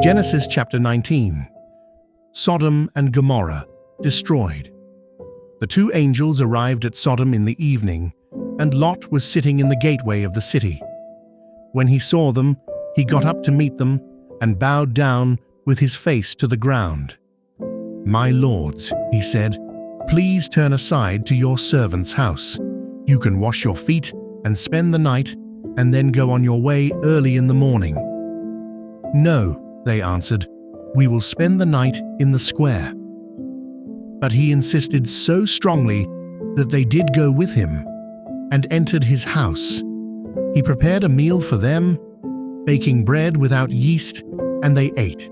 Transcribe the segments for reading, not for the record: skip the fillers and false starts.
Genesis chapter 19. Sodom and Gomorrah destroyed. The two angels arrived at Sodom in the evening, and Lot was sitting in the gateway of the city. When he saw them, he got up to meet them and bowed down with his face to the ground. "My lords," he said, "please turn aside to your servant's house. You can wash your feet and spend the night, and then go on your way early in the morning." "No," they answered, "we will spend the night in the square." But he insisted so strongly that they did go with him and entered his house. He prepared a meal for them, baking bread without yeast, and they ate.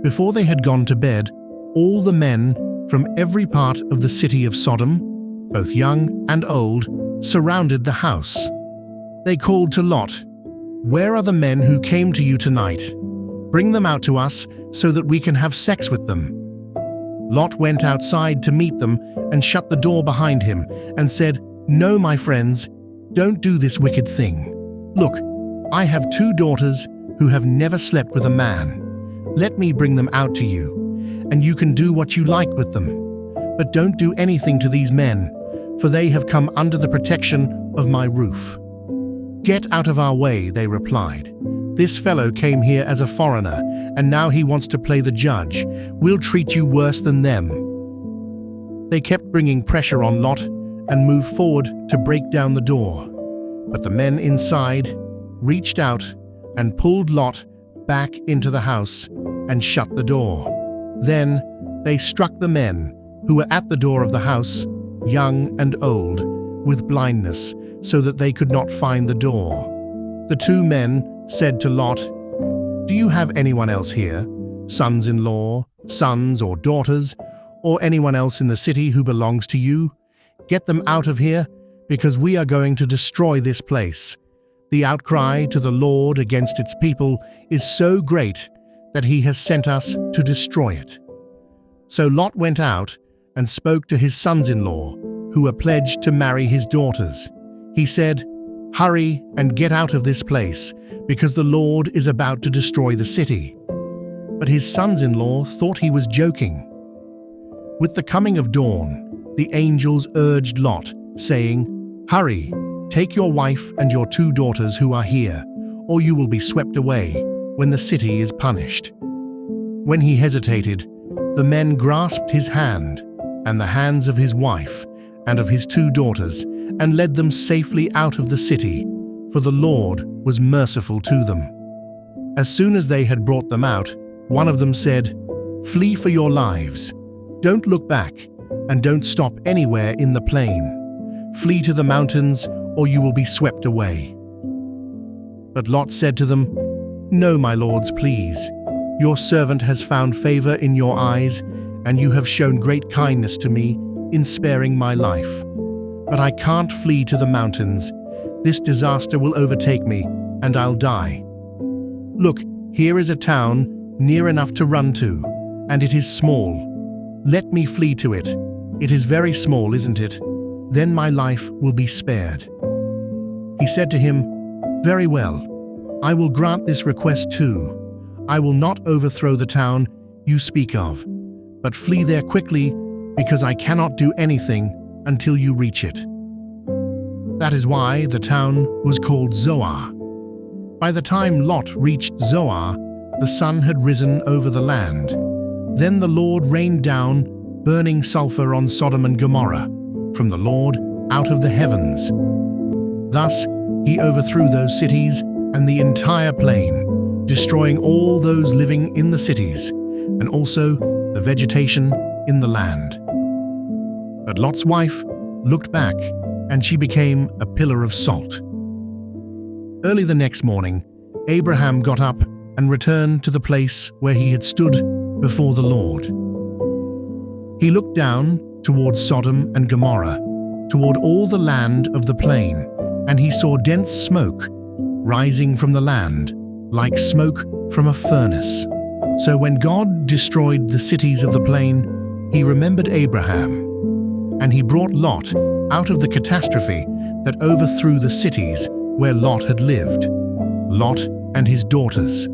Before they had gone to bed, all the men from every part of the city of Sodom, both young and old, surrounded the house. They called to Lot, "Where are the men who came to you tonight? Bring them out to us so that we can have sex with them." Lot went outside to meet them and shut the door behind him and said, "No, my friends, don't do this wicked thing. Look, I have 2 daughters who have never slept with a man. Let me bring them out to you, and you can do what you like with them. But don't do anything to these men, for they have come under the protection of my roof." "Get out of our way," they replied. "This fellow came here as a foreigner, and now he wants to play the judge. We'll treat you worse than them." They kept bringing pressure on Lot and moved forward to break down the door. But the men inside reached out and pulled Lot back into the house and shut the door. Then they struck the men who were at the door of the house, young and old, with blindness, so that they could not find the door. The 2 men said to Lot, "Do you have anyone else here, sons-in-law, sons or daughters, or anyone else in the city who belongs to you? Get them out of here, because we are going to destroy this place. The outcry to the Lord against its people is so great that he has sent us to destroy it." So Lot went out and spoke to his sons-in-law, who were pledged to marry his daughters. He said, "Hurry and get out of this place, because the Lord is about to destroy the city." But his sons-in-law thought he was joking. With the coming of dawn, the angels urged Lot, saying, "Hurry, take your wife and your 2 daughters who are here, or you will be swept away when the city is punished." When he hesitated, the men grasped his hand and the hands of his wife and of his 2 daughters and led them safely out of the city, for the Lord was merciful to them. As soon as they had brought them out, one of them said, "Flee for your lives. Don't look back, and don't stop anywhere in the plain. Flee to the mountains, or you will be swept away." But Lot said to them, "No, my lords, please. Your servant has found favor in your eyes, and you have shown great kindness to me in sparing my life. But I can't flee to the mountains. This disaster will overtake me, and I'll die. Look, here is a town near enough to run to, and it is small. Let me flee to it. It is very small, isn't it? Then my life will be spared." He said to him, "Very well, I will grant this request too. I will not overthrow the town you speak of, but flee there quickly, because I cannot do anything until you reach it." That is why the town was called Zoar. By the time Lot reached Zoar, the sun had risen over the land. Then the Lord rained down burning sulfur on Sodom and Gomorrah from the Lord out of the heavens. Thus he overthrew those cities and the entire plain, destroying all those living in the cities, and also the vegetation in the land. But Lot's wife looked back, and she became a pillar of salt. Early the next morning, Abraham got up and returned to the place where he had stood before the Lord. He looked down toward Sodom and Gomorrah, toward all the land of the plain, and he saw dense smoke rising from the land, like smoke from a furnace. So when God destroyed the cities of the plain, he remembered Abraham, and he brought Lot out of the catastrophe that overthrew the cities where Lot had lived, Lot and his daughters.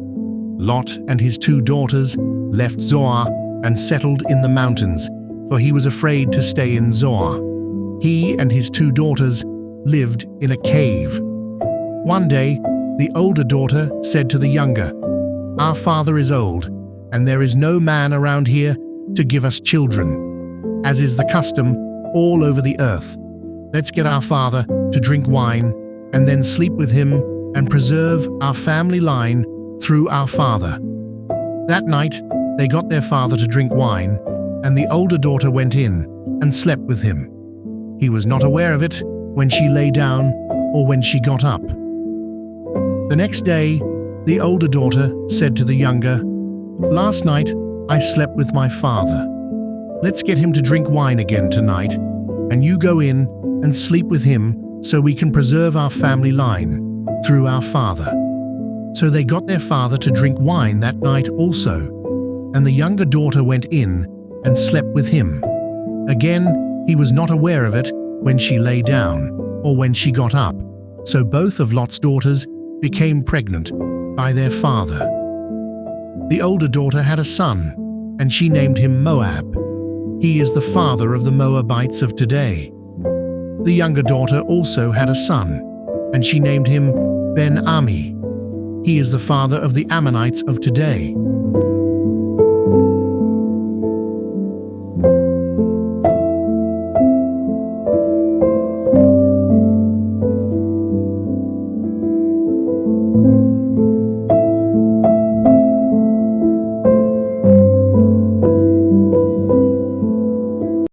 Lot and his 2 daughters left Zoar and settled in the mountains, for he was afraid to stay in Zoar. He and his 2 daughters lived in a cave. One day, the older daughter said to the younger, "Our father is old, and there is no man around here to give us children, as is the custom all over the earth. Let's get our father to drink wine and then sleep with him and preserve our family line through our father." That night, they got their father to drink wine, and the older daughter went in and slept with him. He was not aware of it when she lay down or when she got up. The next day, the older daughter said to the younger, "Last night, I slept with my father. Let's get him to drink wine again tonight, and you go in and sleep with him so we can preserve our family line through our father." So they got their father to drink wine that night also, and the younger daughter went in and slept with him. Again, he was not aware of it when she lay down or when she got up, so both of Lot's daughters became pregnant by their father. The older daughter had a son, and she named him Moab. He is the father of the Moabites of today. The younger daughter also had a son, and she named him Ben-Ami. He is the father of the Ammonites of today.